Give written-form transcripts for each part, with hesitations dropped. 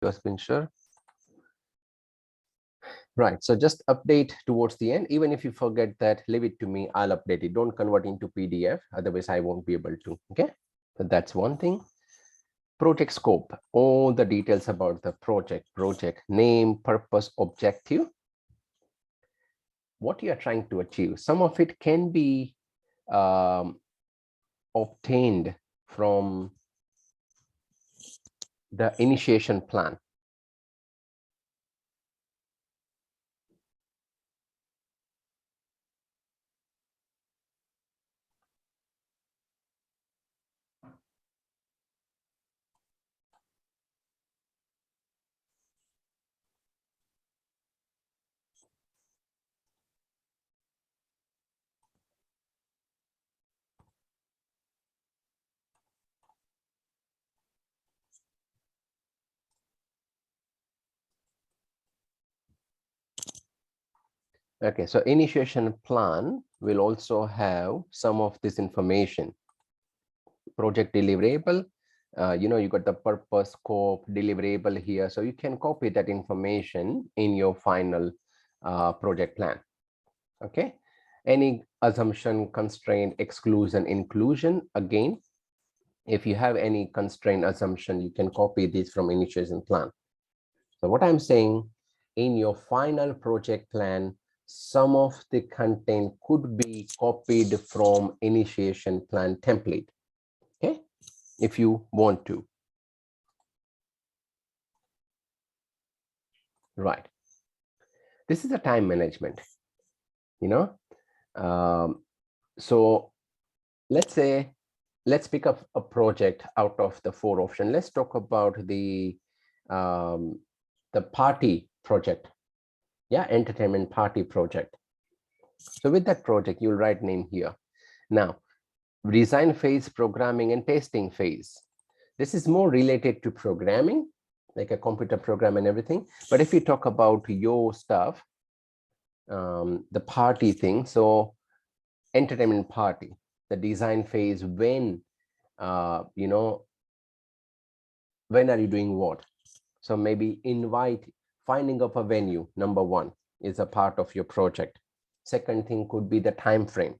has been shared. Right, so just update towards the end. Even if you forget that, leave it to me, I'll update it. Don't convert into PDF, otherwise I won't be able to. Okay, so that's one thing. Project scope, all the details about the project name, purpose, objective, what you are trying to achieve. Some of it can be obtained from the initiation plan. Okay, so initiation plan will also have some of this information. Project deliverable, you got the purpose, scope, deliverable here, so you can copy that information in your final project plan. Okay, any assumption, constraint, exclusion, inclusion, again, if you have any constraint assumption, you can copy this from initiation plan. So what I'm saying, in your final project plan, some of the content could be copied from initiation plan template, okay, if you want to. Right, this is a time management, so let's say, let's pick up a project out of the 4 options. Let's talk about the party project. Yeah, entertainment party project. So with that project, you'll write name here. Now, design phase, programming, and testing phase. This is more related to programming, like a computer program and everything. But if you talk about your stuff, the party thing, so entertainment party, the design phase, when, when are you doing what? So maybe finding of a venue, number 1, is a part of your project. Second thing could be the time frame.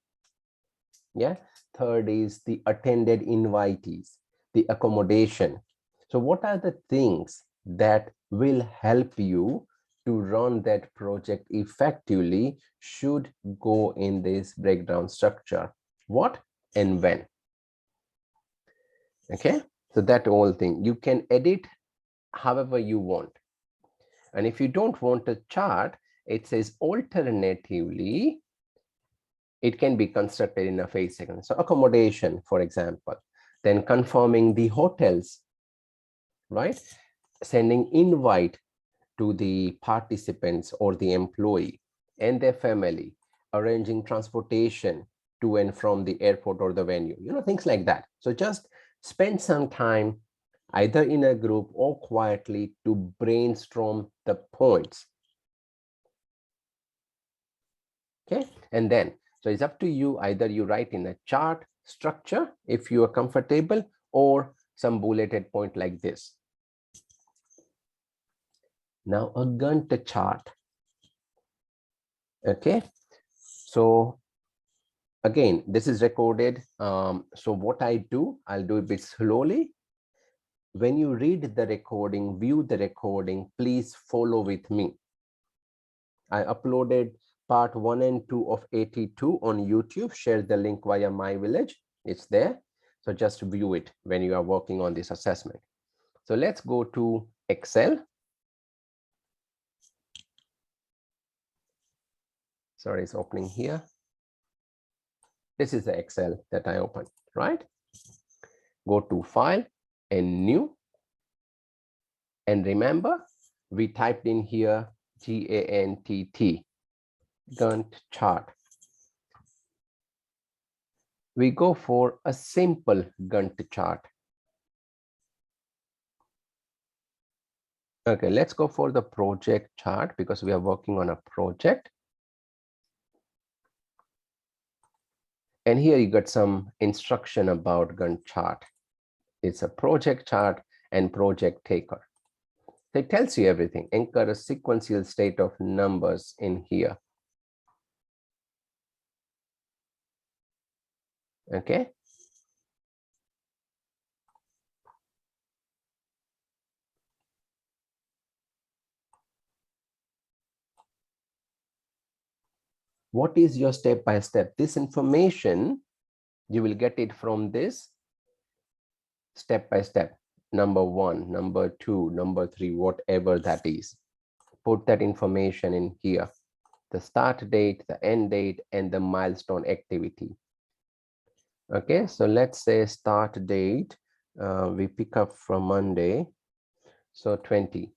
Yeah. Third is the attended invitees, the accommodation. So what are the things that will help you to run that project effectively should go in this breakdown structure? What and when? Okay, so that whole thing you can edit however you want. And if you don't want a chart, it says alternatively, it can be constructed in a phase sequence. So accommodation, for example, then confirming the hotels, right? Sending invite to the participants or the employee and their family, arranging transportation to and from the airport or the venue, things like that. So just spend some time either in a group or quietly to brainstorm the points. Okay, and then, so it's up to you, either you write in a chart structure if you are comfortable, or some bulleted point like this. Now a Gantt chart. Okay, so again, this is recorded. So what I do, I'll do a bit slowly. When you read the recording, view the recording, please follow with me. I uploaded part 1 and 2 of AT2 on YouTube. Share the link via My Village. It's there. So just view it when you are working on this assessment. So let's go to Excel. Sorry, it's opening here. This is the Excel that I opened, right? Go to File and New. And remember, we typed in here GANTT, Gantt chart. We go for a simple Gantt chart. Okay, let's go for the project chart because we are working on a project. And here you got some instruction about Gantt chart. It's a project chart and project taker. So it tells you everything. Anchor a sequential state of numbers in here. Okay. What is your step by step? This information, you will get it from this step by step. Number 1, number 2, number 3, whatever that is. Put that information in here. The start date, the end date, and the milestone activity. Okay, so let's say start date, we pick up from Monday, so 20.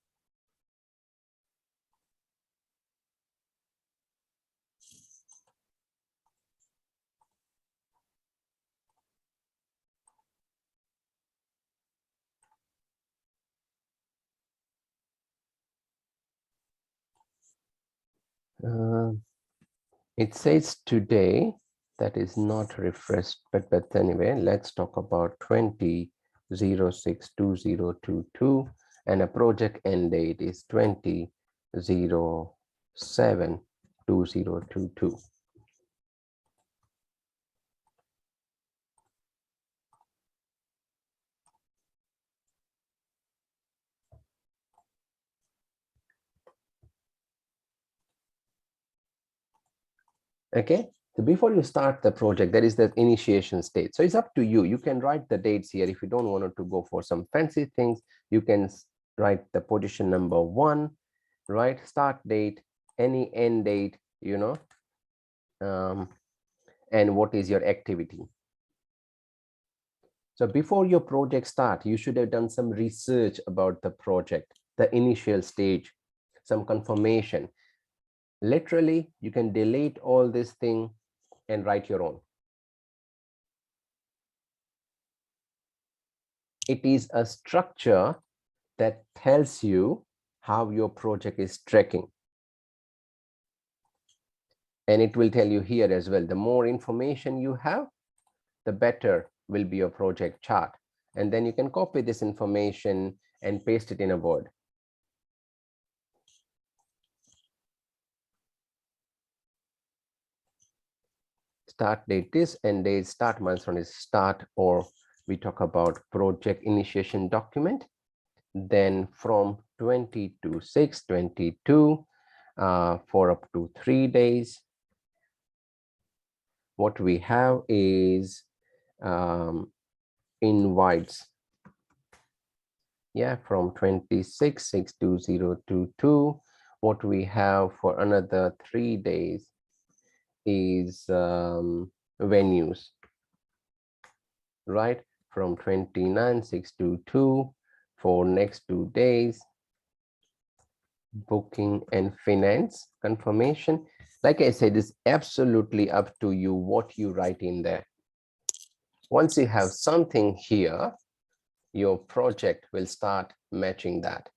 It says today, that is not refreshed, but anyway, let's talk about 20/06/2022, and a project end date is 20/07/2022. Okay, so before you start the project, there is the initiation state. So it's up to you. You can write the dates here. If you don't want to go for some fancy things, you can write the position number 1, right? Start date, any end date, you know, and what is your activity. So before your project start, you should have done some research about the project, the initial stage, some confirmation. Literally, you can delete all this thing and write your own. It is a structure that tells you how your project is tracking. And it will tell you here as well. The more information you have, the better will be your project chart. And then you can copy this information and paste it in a Word. Start date is, end date, start milestone is start, or we talk about project initiation document. Then from 20 to 6/22 for up to 3 days. What we have is invites. Yeah, from 26/6/2022. What we have for another 3 days is venues, right? From 29/6/22 for next 2 days, booking and finance confirmation. Like I said, it's absolutely up to you what you write in there. Once you have something here, your project will start matching that.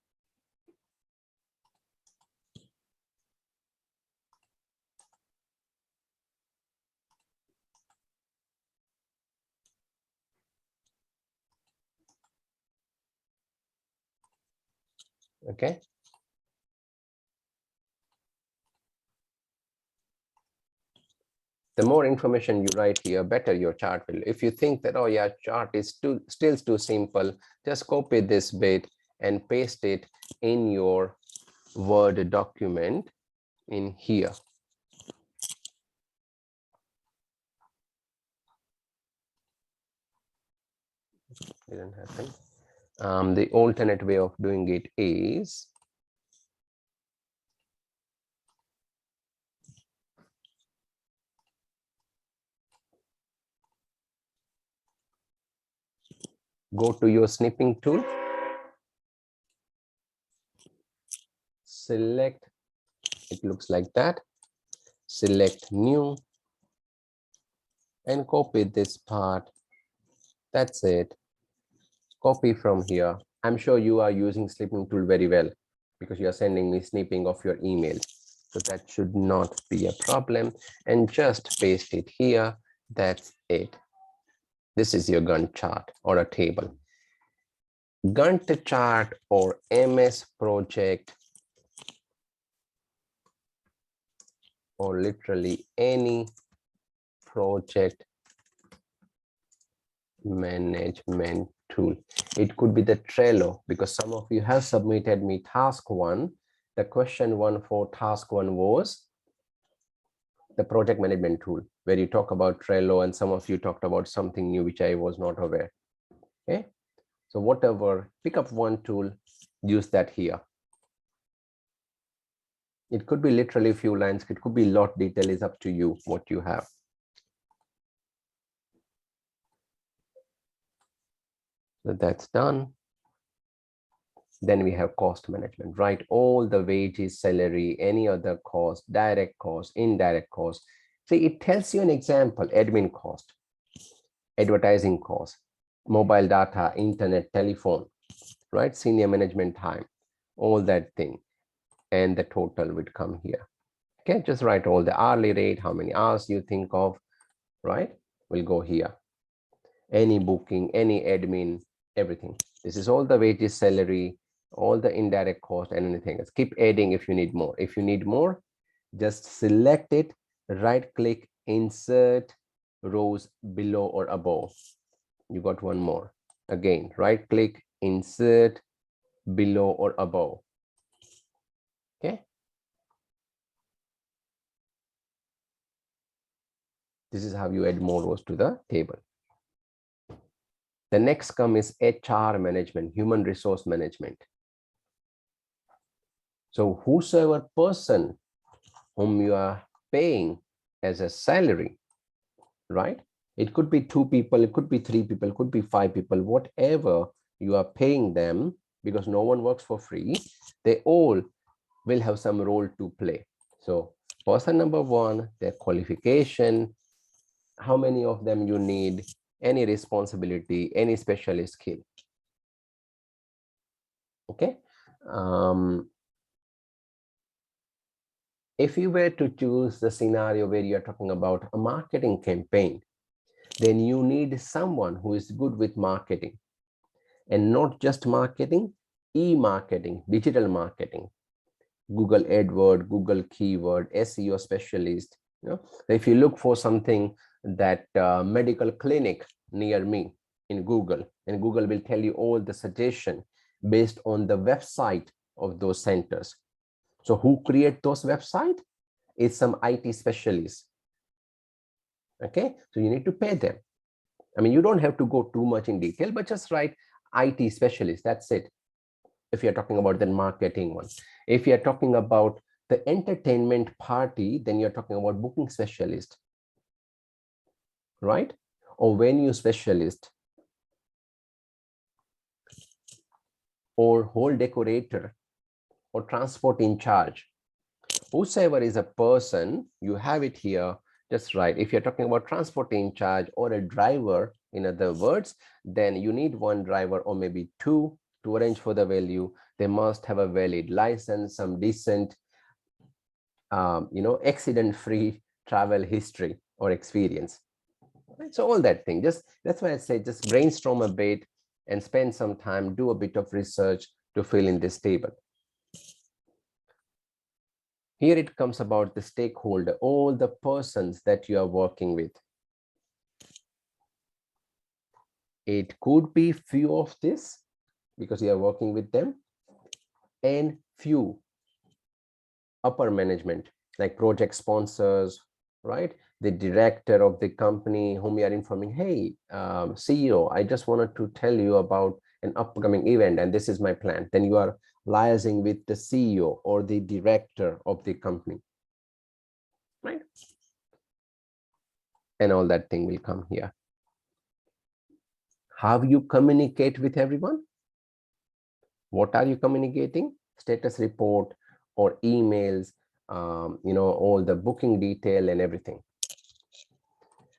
Okay. The more information you write here, better your chart will. If you think that, oh yeah, chart is still too simple, just copy this bit and paste it in your Word document in here. Didn't happen. The alternate way of doing it is go to your snipping tool, select, it looks like that, select new, and copy this part. That's it. Copy from here. I'm sure you are using snipping tool very well because you are sending me snipping of your email. So that should not be a problem. And just paste it here. That's it. This is your Gantt chart or a table. Gantt chart or MS project, or literally any project management tool. It could be the Trello, because some of you have submitted me task 1. The question 1 for task 1 was the project management tool, where you talk about Trello, and some of you talked about something new which I was not aware. Okay, so whatever, pick up one tool, use that here. It could be literally a few lines, it could be a lot detail, is up to you what you have. So that's done. Then we have cost management, right? All the wages, salary, any other cost, direct cost, indirect cost. See, it tells you an example: admin cost, advertising cost, mobile data, internet, telephone, right? Senior management time, all that thing. And the total would come here. Okay, just write all the hourly rate, how many hours you think of, right? We'll go here. Any booking, any admin, everything. This is all the wages, salary, all the indirect cost, and anything else. Keep adding if you need more. If you need more, just select it, right click, insert rows below or above. You got one more. Again, right click, insert below or above. Okay. This is how you add more rows to the table. The next come is HR management, human resource management. So whosoever person whom you are paying as a salary, right? It could be 2 people, it could be 3 people, it could be 5 people, whatever you are paying them, because no one works for free, they all will have some role to play. So person number 1, their qualification, how many of them you need, any responsibility, any specialist skill. Okay. If you were to choose the scenario where you're talking about a marketing campaign, then you need someone who is good with marketing, and not just marketing, e-marketing, digital marketing, Google AdWord, Google keyword, SEO specialist. You know, if you look for something that medical clinic near me in Google, and Google will tell you all the suggestion based on the website of those centers. So who create those websites? Is some IT specialist. Okay, so you need to pay them. I mean, you don't have to go too much in detail, but just write IT specialist. That's it. If you're talking about the marketing one. If you're talking about the entertainment party, then you're talking about booking specialist, right? Or venue specialist, or hall decorator, or transport in charge. Whosoever is a person, you have it here, just right. If you're talking about transport in charge or a driver, in other words, then you need one driver or maybe 2 to arrange for the value. They must have a valid license, some decent, accident-free travel history or experience. Right? So all that thing, just that's why I say just brainstorm a bit and spend some time, do a bit of research to fill in this table. Here it comes about the stakeholder, all the persons that you are working with. It could be few of this because you are working with them, and few upper management like project sponsors, right? The director of the company whom you are informing, hey, CEO, I just wanted to tell you about an upcoming event and this is my plan. Then you are liaising with the CEO or the director of the company, right? And all that thing will come here. How you communicate with everyone? What are you communicating? Status report or emails, all the booking detail and everything.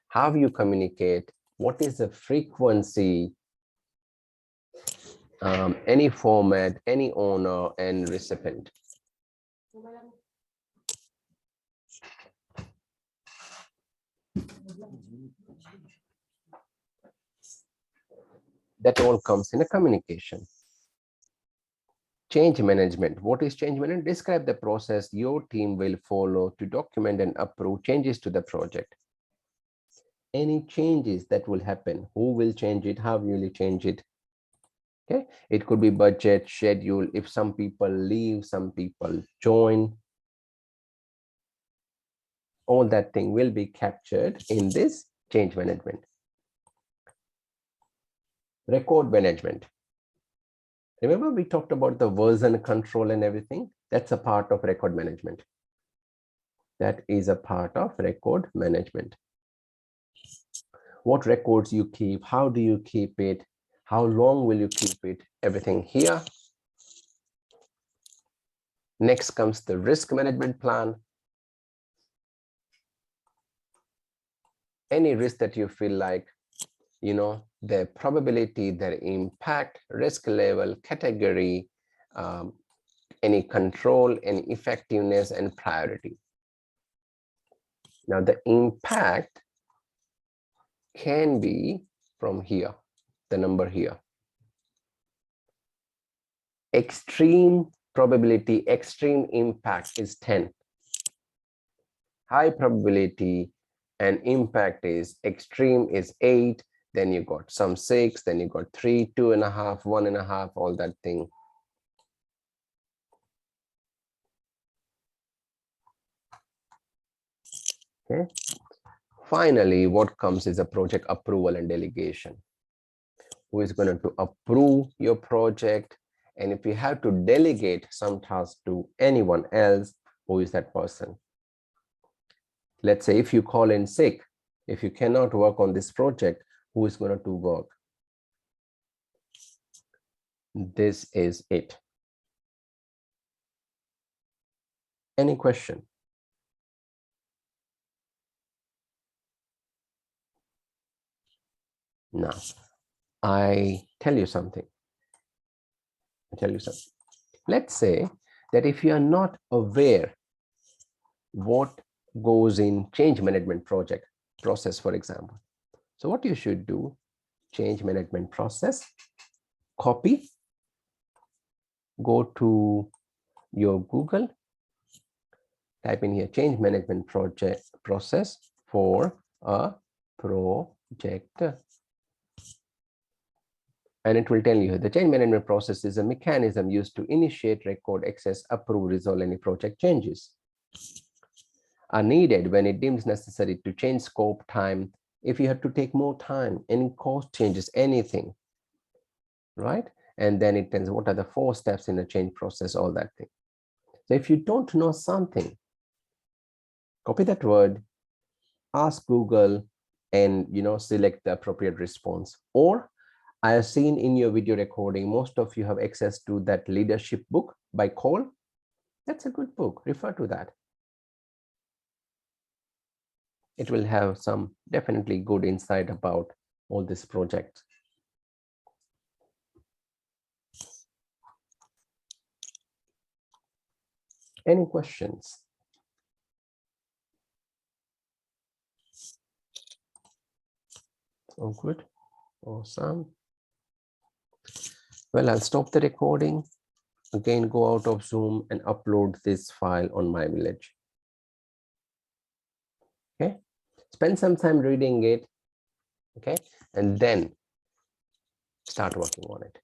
How you communicate? What is the frequency? Any format, any owner and recipient. That all comes in a communication. Change management. What is change management? Describe the process your team will follow to document and approve changes to the project. Any changes that will happen, who will change it, how will you change it? Okay, it could be budget, schedule, if some people leave, some people join. All that thing will be captured in this change management. Record management. Remember we talked about the version control and everything? That's a part of record management. That is a part of record management. What records you keep, how do you keep it, how long will you keep it, everything here. Next comes the risk management plan. Any risk that you feel like, their probability, their impact, risk level, category, any control, any effectiveness, and priority. Now the impact can be from here, the number here. Extreme probability, extreme impact is 10. High probability and impact is extreme is 8. Then you got some 6, then you got 3, 2.5, 1.5, all that thing. Okay. Finally, what comes is a project approval and delegation. Who is going to approve your project? And if you have to delegate some task to anyone else, who is that person? Let's say if you call in sick, if you cannot work on this project, who is going to work? This is it. Any question? Now, I tell you something. Let's say that if you are not aware what goes in change management project process, for example. So what you should do, change management process, copy, go to your Google, type in here change management project process for a project. And it will tell you the change management process is a mechanism used to initiate, record, access, approve, resolve any project changes are needed when it deems necessary to change scope, time, if you have to take more time, any cost changes, anything, right? And then it tells what are the 4 steps in the change process, all that thing. So if you don't know something, copy that word, ask Google, and select the appropriate response. Or I have seen in your video recording, most of you have access to that leadership book by Cole. That's a good book. Refer to that. It will have some definitely good insight about all this project. Any questions? Oh, good. Awesome. Well, I'll stop the recording. Again, go out of Zoom and upload this file on My Village. Okay. Spend some time reading it. Okay. And then start working on it.